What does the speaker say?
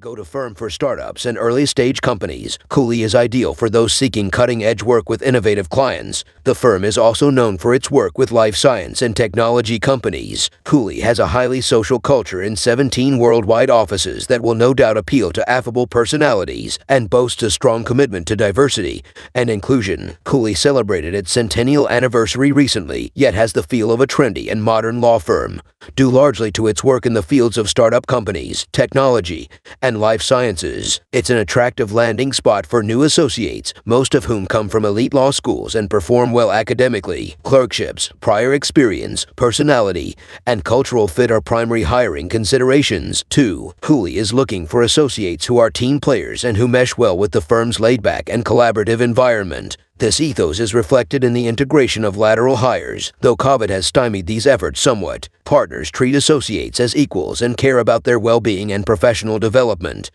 go-to firm for startups and early-stage companies, 𝐘𝐲𝐿 is ideal for those seeking cutting-edge work with innovative clients. The firm is also known for its work with life science and technology companies. 𝐘𝐲𝐿 has a highly social culture in 17 worldwide offices that will no doubt appeal to affable personalities and boasts a strong commitment to diversity and inclusion. 𝐘𝐲𝐿 celebrated its centennial anniversary recently, yet has the feel of a trendy and modern law firm. Due largely to its work in the fields of startup companies, technology, and life sciences, it's an attractive landing spot for new associates, most of whom come from elite law schools and perform well academically. Clerkships, prior experience, personality, and cultural fit are primary hiring considerations. 2. 𝐘𝐲𝐿 is looking for associates who are team players and who mesh well with the firm's laid-back and collaborative environment. This ethos is reflected in the integration of lateral hires, though COVID has stymied these efforts somewhat. Partners treat associates as equals and care about their well-being and professional development.